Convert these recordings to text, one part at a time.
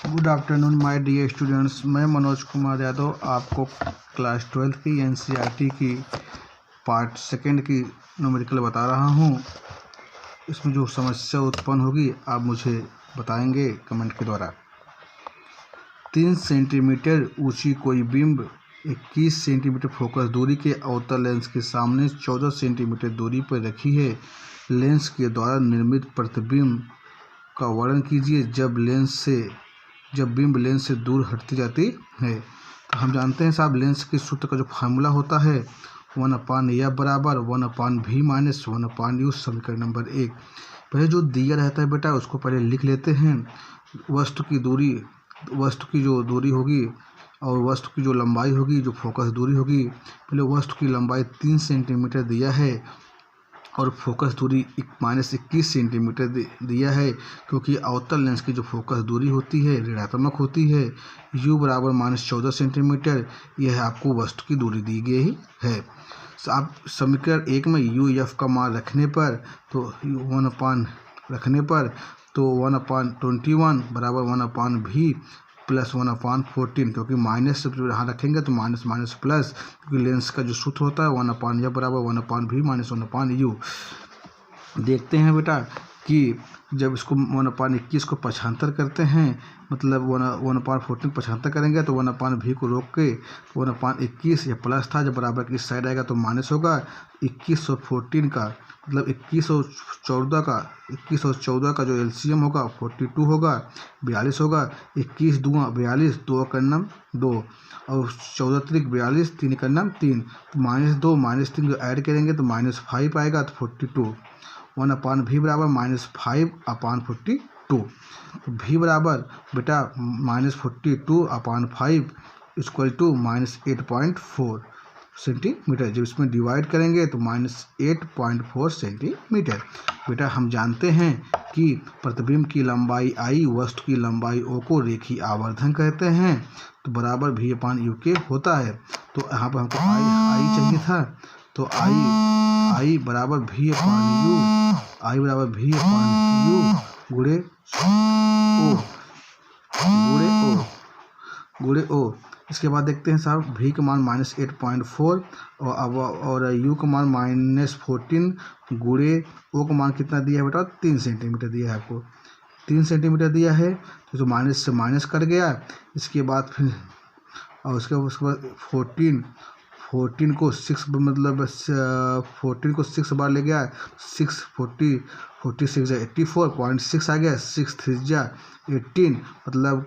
Good afternoon my dear students. मैं मनोज कुमार यादव आपको class 12 की एनसीईआरटी की पार्ट सेकंड की न्यूमेरिकल बता रहा हूँ। इसमें जो समस्या उत्पन्न होगी आप मुझे बताएंगे कमेंट के द्वारा। 3 सेंटीमीटर ऊंची कोई बिंब 21 सेंटीमीटर फोकस दूरी के अवतल लेंस के सामने 14 सेंटीमीटर दूरी पर रखी है। लेंस के द्वारा निर्मित प्रतिबिंब का वर्णन कीजिए जब बिंब लेंस से दूर हटती जाती है। तो हम जानते हैं साहब, लेंस के सूत्र का जो फार्मूला होता है 1/f बराबर 1/v माइनस 1/u, समीकरण नंबर 1। पहले जो दिया रहता है बेटा उसको पहले लिख लेते हैं। वस्तु की जो दूरी होगी और वस्तु की जो लंबाई होगी, जो फोकस दूरी होगी, पहले वस्तु की लंबाई 3 सेंटीमीटर दिया है और फोकस दूरी -21 सेंटीमीटर दिया है, क्योंकि अवतल लेंस की जो फोकस दूरी होती है ऋणात्मक होती है। u बराबर -14 सेंटीमीटर, यह आपको वस्तु की दूरी दी गई है। आप समीकरण 1 में u/f का मान रखने पर तो 1/21 बराबर 1/v प्लस 1/14, क्योंकि माइनस यहाँ रखेंगे तो माइनस माइनस प्लस, क्योंकि लेंस का जो सूत्र होता है 1/f बराबर 1/v माइनस 1/u। देखते हैं बेटा कि जब इसको 1/21 को पक्षांतर करते हैं, मतलब 1/14 पक्षांतर करेंगे तो 1/v को रोक के 1/21 ये प्लस था, जब बराबर की इस साइड आएगा तो माइनस होगा। 21 और 14 का मतलब 21 और 14 का जो एलसीएम होगा 42 होगा, 42 होगा। 21 दूना 42, 2 का नाम 2 और 14 त्रिक 42, 3 का नाम 3, तो -2 -3 जो ऐड करेंगे तो -5 आएगा, तो 42। 1/v बराबर -5/42। तो v बराबर बेटा -42/5 इक्वल टू -8.4 सेंटीमीटर। जब इसमें डिवाइड करेंगे तो -8.4 सेंटीमीटर। बेटा हम जानते हैं कि प्रतिबिंब की लंबाई I वस्तु की लंबाई O को रेखीय आवर्धन कहते हैं, तो बराबर v/u के होता है। तो यहाँ पर हमको I चाहिए था, तो I बराबर v/u गुणे O। इसके बाद देखते हैं साहब, v का मान -8.4 और u का मान -14 गुणे O का मान कितना दिया है बेटा 3 सेंटीमीटर दिया है आपको, 3 सेंटीमीटर दिया है, तो माइनस से माइनस कट गया। इसके बाद फिर और उसके बाद 14 को 6 मतलब 14 को 6 बार ले गया, 46 84.6 आ गया, 6 3 18 मतलब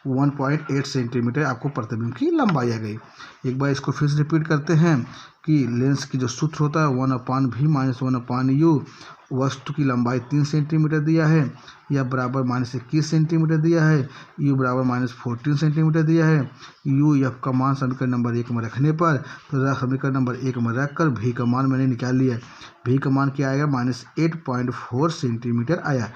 1.8 सेंटीमीटर आपको प्रतिबिंब की लंबाई आ गई। एक बार इसको फिर से रिपीट करते हैं कि लेंस की जो सूत्र होता है 1/v माइनस 1/u, वस्तु की लंबाई 3 सेंटीमीटर दिया है, या बराबर -21 सेंटीमीटर दिया है, u बराबर -14 सेंटीमीटर दिया है। u/f का मान समीकरण नंबर 1 में रखने पर, तो समीकरण नंबर 1 में रखकर v का मान मैंने निकाल लिया। v का मान क्या आएगा -8.4 सेंटीमीटर आया।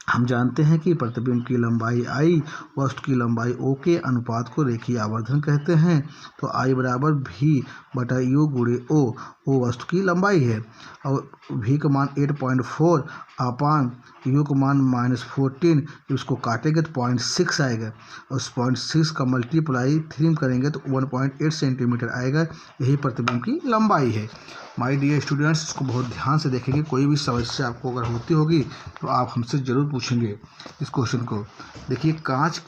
हम जानते हैं कि प्रतिबिंब की लंबाई I वस्तु की लंबाई O के अनुपात को रेखीय आवर्धन कहते हैं, तो I बराबर v/u गुणे O वस्तु की लंबाई है, और v का मान 8.4 अपान u का मान -14, इसको काटेंगे तो 0.6 आएगा, और उस 0.6 का मल्टीप्लाई 3 करेंगे तो 1.8 सेंटीमीटर आएगा। यही प्रतिबिंब की लंबाई है। माय डियर स्टूडेंट्स, इसको बहुत ध्यान से देखेंगे। कोई भी समस्या आपको अगर होती होगी तो आप हमसे ज़रूर पूछेंगे इस क्वेश्चन को। देखिए, कांच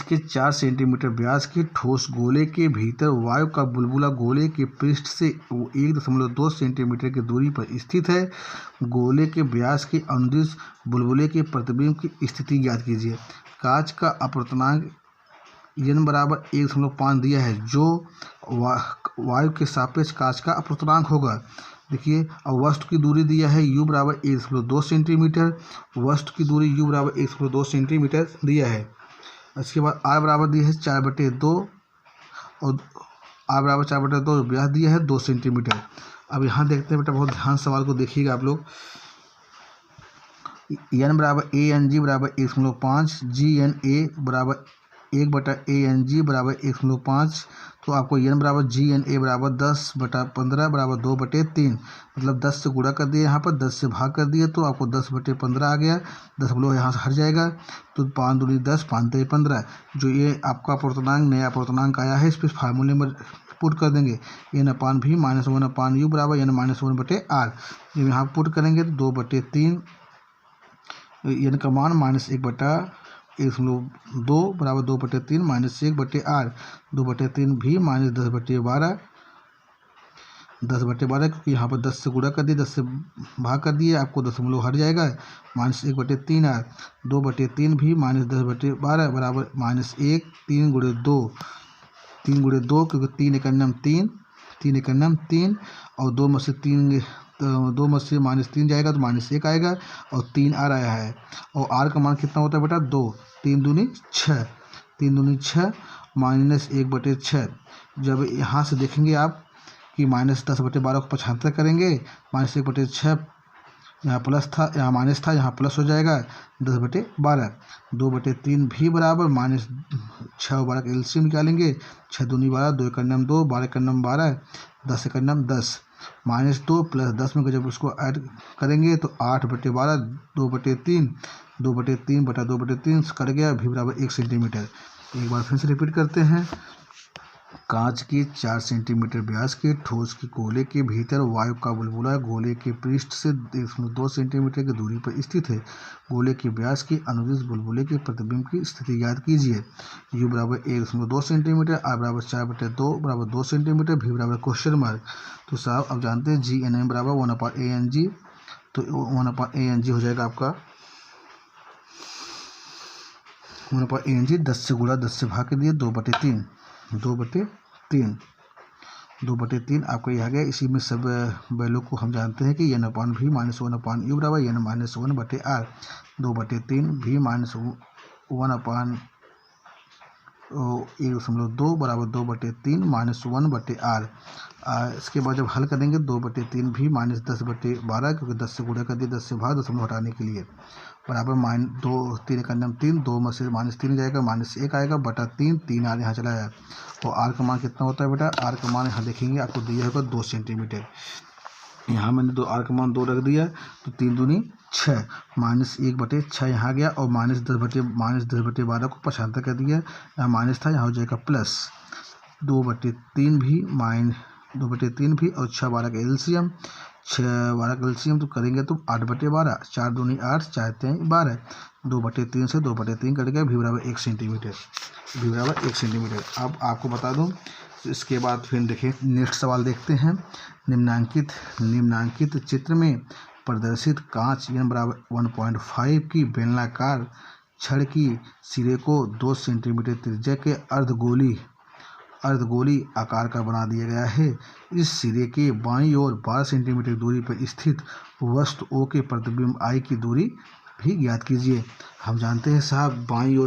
के 4 सेंटीमीटर व्यास के ठोस गोले के भीतर वायु का बुलबुला गोले के पृष्ठ से 1.2 सेंटीमीटर की दूरी पर स्थित है। गोले के व्यास के अनुदिश बुलबुले के प्रतिबिंब की स्थिति ज्ञात कीजिए। कांच का अपवर्तनांक n बराबर 1.5 दिया है, जो वायु के सापेक्ष कांच का अपवर्तनांक होगा। देखिए, अब वस्तु की दूरी दिया है u बराबर 1.2 सेंटीमीटर, वस्तु की दूरी u बराबर 1.2 सेंटीमीटर दिया है। इसके बाद r बराबर दिया है 4/2 और r बराबर 4/2 व्यास दिया है 2 सेंटीमीटर। अब यहाँ देखते हैं बेटा, बहुत ध्यान सवाल को देखिएगा आप लोग। n बराबर ANG बराबर 1.5, GNA बराबर 1/ANG बराबर 1.5, तो आपको एन बराबर जी एन ए बराबर 10/15 बराबर 2/3, मतलब 10 से गुणा कर दिया, यहाँ पर 10 से भाग कर दिया, तो आपको 10/15 आ गया। 10 यहाँ से हट जाएगा, तो 5 दूनी 10, 5 3 15। जो ये आपका पूर्णांक नया पूर्णांक आया है, इस पर फार्मूले में पुट कर देंगे। n/v - 1/u बराबर n - 1/r। जब यहाँ पुट करेंगे तो 2/3 n का मान -1/1/2 बराबर 2/3 - 1/r। 2/3 भी -10/12, 10/12, क्योंकि यहाँ पर 10 से गुणा कर दिया, 10 से भाग कर दिए, आपको दशमलव हट जाएगा, -1/3r। 2/3 भी -10/12 बराबर -1, 3 × 2, 3 × 2, क्योंकि 3 × 3, 3 × 3, और 2 में से -3 जाएगा तो -1 आएगा, और 3 r आया है। और r का मान कितना होता है बेटा? 2। 3 दूनी 6, 3 दूनी 6 -1/6। जब यहाँ से देखेंगे आप कि -10/12 को 75 करेंगे, -1/6 यहाँ प्लस था, यहाँ माइनस था, यहाँ प्लस हो जाएगा, 10/12। 2/3 भी बराबर -6 और 12 का एलसीएम निकालेंगे, 6 दूनी 12, 2 × 2, 12 × 12, 10 × 10, -2 + 10 में जब उसको ऐड करेंगे तो 8/12, 2/3, 2/3 कट गया, भी बराबर 1 सेंटीमीटर। एक बार फिर से रिपीट करते हैं। कांच के 4 सेंटीमीटर व्यास के ठोस के गोले के भीतर वायु का बुलबुला गोले के पृष्ठ से 2 सेंटीमीटर की दूरी पर स्थित है। गोले के व्यास के अनुदिश बुलबुले के प्रतिबिंब की स्थिति ज्ञात कीजिए। u बराबर 1.2 सेंटीमीटर, r बराबर 4/2 बराबर 2 सेंटीमीटर, v बराबर क्वेश्चन मार्क। तो साहब अब जानते हैं जी एन एम बराबर 1/ANG, तो 1/ANG हो जाएगा आपका 1/ANG। 10 से गुणा 10 से भाग के दिए, 2/3, 2/3 आपको यह आ गया। इसी में सब वैल्यू को हम जानते हैं कि n/v - 1/u बराबर n - 1/r। 2/3 v - 1/2 बराबर 2/3 - 1/r। इसके बाद जब हल करेंगे 2/3 भी -10/12, क्योंकि 10 से गुणा कर दिया, 10 से भाग, दशमलव हटाने के लिए, बराबर -2, 3 × 3, 2 में से -3 जाएगा, -1 आएगा, बटा 3, 3 r यहाँ चला जाए। और r का मान कितना होता है बेटा? r का मान यहाँ देखेंगे आपको दिया होगा 2 सेंटीमीटर। यहाँ मैंने r का मान 2 रख दिया, तो 3 दूनी 6, -1/6 यहाँ गया, और -10/12 को 75 कर दिया, यहाँ माइनस था, यहाँ हो जाएगा प्लस। 2/3 भी 2/3 भी, और 6 12 का एलसीएम, 6 12 का एलसीएम तो करेंगे तो 8/12, 4 दूनी 8, 4 3 12, 2/3 से 2/3 कट गया, भी बराबर 1 सेंटीमीटर, भी बराबर 1 सेंटीमीटर। अब आपको बता दूं, इसके बाद फिर देखिए नेक्स्ट सवाल देखते हैं। निम्नांकित चित्र में प्रदर्शित कांच n बराबर 1.5 की बेलनाकार छड़ की सिरे को 2 सेंटीमीटर त्रिज्या के अर्धगोली आकार का बना दिया गया है। इस सिरे के बाईं ओर 12 सेंटीमीटर दूरी पर स्थित वस्तु O के प्रतिबिंब I की दूरी भी ज्ञात कीजिए। हम जानते हैं साहब बाईं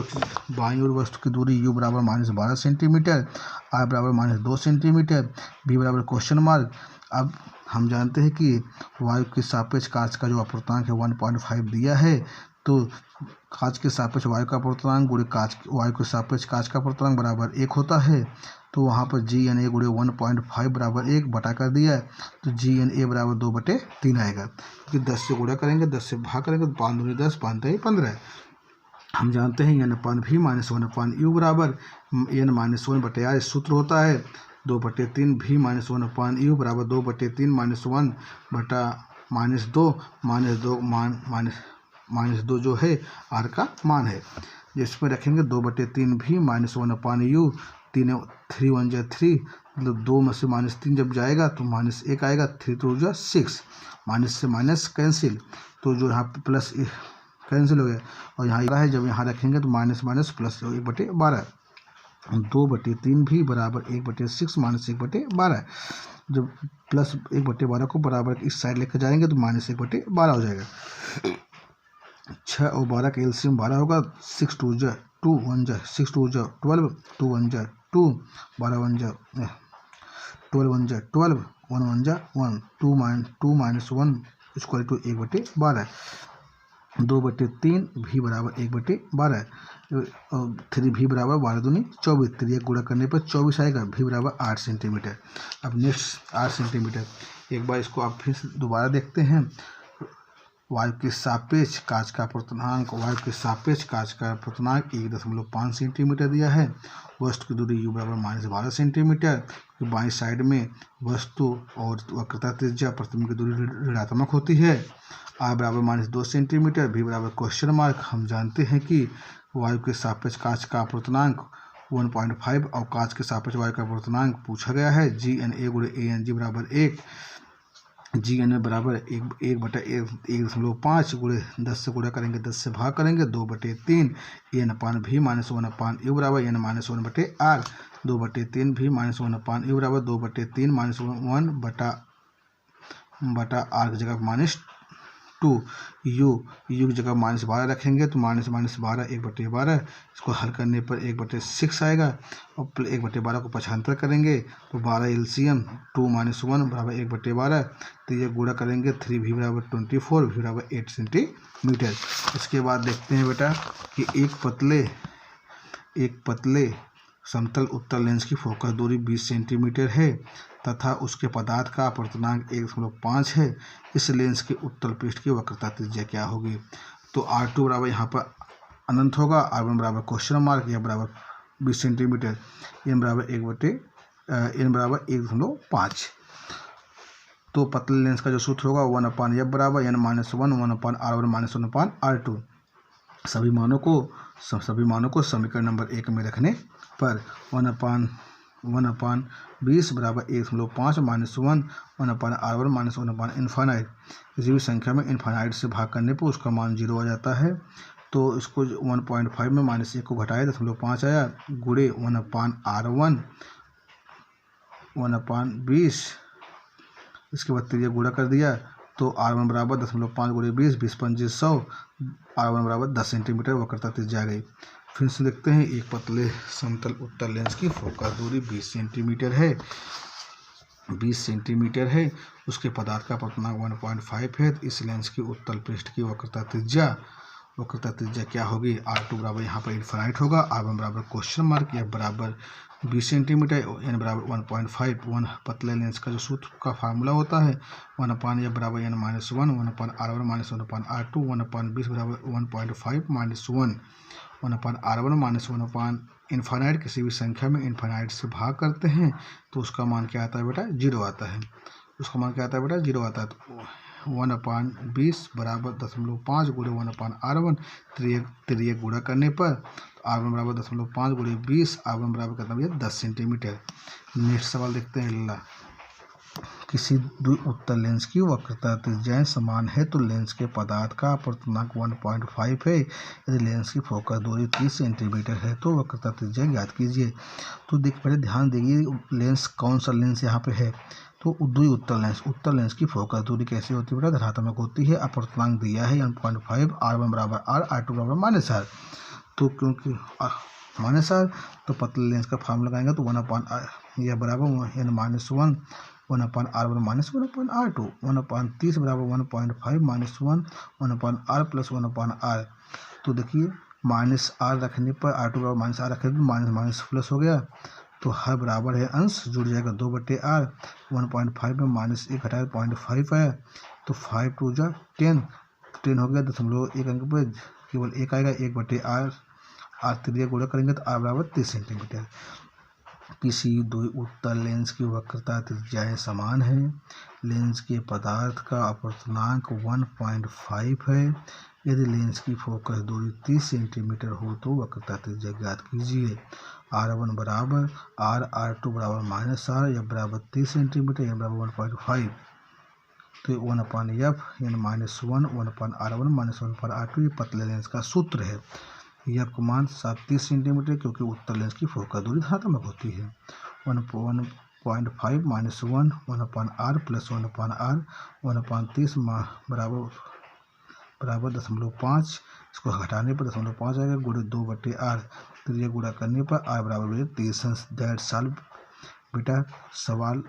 ओर वस्तु की दूरी u बराबर -12 सेंटीमीटर, r बराबर -2 सेंटीमीटर, v बराबर क्वेश्चन मार्क। अब हम जानते हैं कि वायु के सापेक्ष कांच का जो अपूर्णांक है 1.5 दिया है, तो कांच के सापेक्ष वायु का अपूर्णांक गुणे वायु के सापेक्ष कांच का अपूर्णांक बराबर 1 होता है। तो वहाँ पर GNA गुणे 1.5 बराबर 1 बटा कर दिया है, तो GNA बराबर 2/3 आएगा, क्योंकि 10 से गुणा करेंगे, 10 से भाग करेंगे, तो 5 दूनी 10, 5 3 15। हम जानते हैं n/v - 1/u बराबर n - 1/r सूत्र होता है। 2/3 v - 1/u बराबर 2/3 - 1 बटा -2 जो है r का मान है, जिसमें रखेंगे 2/3 v - 1/u, 3 1 जा 3, मतलब 2 में से -3 जब जाएगा तो -1 आएगा, 3 2 जा 6, माइनस से माइनस कैंसिल, तो जो यहाँ प्लस कैंसिल हो गया, और यहाँ है जब यहाँ रखेंगे तो माइनस प्लस 1/12। 2/3 भी बराबर 1/6 - 1/12। जब प्लस 1/12 को बराबर इस साइड लेकर जाएंगे तो -1/12 हो जाएगा। 6 और 12 का एलसीएम 12 होगा, 6 2 जा 2, 1 जा 6 2 जा 12, 2 1 जा 2, 12 1 जा 12, 1 जा 12, 1 1 जा 1, 2 - 1 = 1/12। 2/3 भी बराबर 1/12 और 3 भी बराबर 12 दूनी 24, 3 गुणा करने पर 24 आएगा। भी बराबर 8 सेंटीमीटर। अब नेक्स्ट 8 सेंटीमीटर, एक बार इसको आप फिर से दोबारा देखते हैं। वायु के सापेक्ष कांच का अपर्तनांक, वायु के सापेक्ष कांच का अपर्तनांक 1.5 सेंटीमीटर दिया है। वस्तु की दूरी u बराबर -12 सेंटीमीटर। बाईं साइड में वस्तु और वक्रता त्रिज्या प्रतिबिंब की दूरी ऋणात्मक होती है। r बराबर -2 सेंटीमीटर। भी बराबर क्वेश्चन मार्क। हम जानते हैं कि वायु के सापेक्ष कांच का अपर्तनांक 1.5 और कांच के सापेक्ष वायु का अपर्तनांक पूछा गया है। GNA × ANG बराबर 1। GNA बराबर 1/1.5 गुणे 10 से गुणा करेंगे, 10 से भाग करेंगे, 2/3 N/V - 1/U बराबर N-1/R। 2/3 V - 1/U बराबर 2/3 - 1/R की जगह -2। U की जगह -12 रखेंगे तो -12 1/12। इसको हल करने पर 1/6 आएगा और 1/12 को पक्षांतर करेंगे तो 12 LCM 2 - 1 बराबर 1/12। तो ये गुणा करेंगे 3V बराबर 24, V बराबर 8 सेंटीमीटर। इसके बाद देखते हैं बेटा कि एक पतले समतल उत्तल लेंस की फोकस दूरी 20 सेंटीमीटर है तथा उसके पदार्थ का अपर्तनांक 1.5 है। इस लेंस के उत्तल पृष्ठ की वक्रता त्रिज्या क्या होगी? तो R2 बराबर यहाँ पर अनंत होगा, R1 बराबर क्वेश्चन मार्क, यह बराबर 20 सेंटीमीटर, n बराबर 1/5। तो पतले लेंस का जो सूत्र होगा 1/f बराबर n - 1 1/r1 - 1/r2। सभी मानों को समीकरण नंबर 1 में रखने पर 1/20 बराबर 1.5 - 1 1/r1 - 1 इन्फानाइट। किसी भी संख्या में इन्फानाइट से भाग करने पर उसका मान 0 आ जाता है। तो इसको 1.5 में -1 को घटाए 0.5 आया, गुणे 1/r1 1/20। इसके बाद त्रिज्या गुणा कर दिया तो R1 बराबर 10.5 × 20, 20×5 = 100, R1 बराबर 10 सेंटीमीटर वक्रता त्रिज्या आ गई। फिर से देखते हैं, एक पतले समतल उत्तल लेंस की फोकस दूरी 20 सेंटीमीटर है। उसके पदार्थ का अपर्तनांक 1.5 है। इस लेंस की उत्तल पृष्ठ की वक्रता त्रिज्या क्या होगी? R2 बराबर यहाँ पर इन्फानाइट होगा, R1 बराबर क्वेश्चन मार्क, F बराबर 20 सेंटीमीटर, N बराबर 1.5। 1 पतले लेंस का जो सूत्र का फार्मूला होता है 1/f बराबर n - 1 1/r1 - 1/r2। 1/20 बराबर 1.5 - 1 1/r1 - 1 इन्फानाइट। किसी भी संख्या में इन्फानाइट से भाग करते हैं तो उसका मान क्या आता है बेटा? 0 आता है। उसका मान क्या आता है बेटा? 0 आता है। तो 1/20 बराबर 10.5 गुणे 1/r1, त्रिज्या गुणा करने पर R1 बराबर 10.5 गुणे 20, R1 बराबर कितना भैया? 10 सेंटीमीटर। नेक्स्ट सवाल देखते हैं। किसी द्वि उत्तल लेंस की वक्रता त्रिज्याएं समान है तो लेंस के पदार्थ का अपर्तनांक 1.5 है। यदि लेंस की फोकस दूरी 30 सेंटीमीटर है तो वक्रता त्रिज्या ज्ञात कीजिए। तो पहले ध्यान देंगे लेंस कौन सा लेंस यहाँ पे है। तो द्वि उत्तल लेंस की फोकस दूरी कैसे होती है बेटा? धनात्मक होती है। अपर्तनांक दिया है 1.5, R1 बराबर R, R2 बराबर -R। तो क्योंकि -R तो पतले लेंस का फार्मूला लगाएंगे तो 1/r यह बराबर n - 1 1/r1 - 1/r2। 1/30 बराबर 1.5 - 1 1/r + 1/r। तो देखिए -r रखने पर R2 बराबर -r रखें तो माइनस प्लस हो गया, तो हर बराबर है, अंश जुड़ जाएगा 2/r। 1.5 में -1 घटाया 0.5 आया, तो 5 × 2 = 10 हो गया। 0.1 अंक पर केवल 1 आएगा, 1/r। R त्रिज्या गुणा करेंगे तो R बराबर 30 सेंटीमीटर। किसी द्वि उत्तल लेंस की वक्रता त्रिज्याएं समान हैं। लेंस के पदार्थ का अपर्तनांक 1.5 है। यदि लेंस की फोकस दूरी 30 सेंटीमीटर हो तो वक्रता त्रिज्या ज्ञात कीजिए। R1 बराबर R, R2 बराबर -R, F बराबर 30 सेंटीमीटर, N बराबर 1.5। तो 1/f n - 1 1/r1 - 1/r2 ये पतले लेंस का सूत्र है। यह का मान 30 सेंटीमीटर क्योंकि उत्तल लेंस की फोकस दूरी धनात्मक होती है। 1.5 - 1 1/r + 1/r 1/30 बराबर 0.5। इसको घटाने पर 0.5 आएगा, गुणे 2/r। त्रिज्या गुणा करने पर R बराबर 30। दैट्स ऑल बेटा। सवाल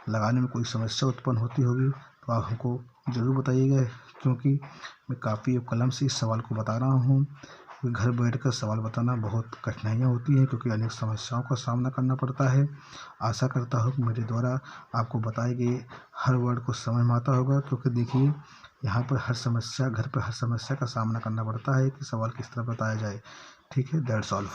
लगाने में कोई समस्या उत्पन्न होती होगी तो आप हमको ज़रूर बताइएगा, क्योंकि मैं कापी और कलम से इस सवाल को बता रहा हूँ। घर बैठकर सवाल बताना बहुत कठिनाइयाँ होती हैं, क्योंकि अनेक समस्याओं का सामना करना पड़ता है। आशा करता हूँ कि मेरे द्वारा आपको बताए गए हर वर्ड को समझ में आता होगा, क्योंकि देखिए यहाँ पर घर पर हर समस्या का सामना करना पड़ता है कि सवाल किस तरह बताया जाए। ठीक है, दैट्स ऑल।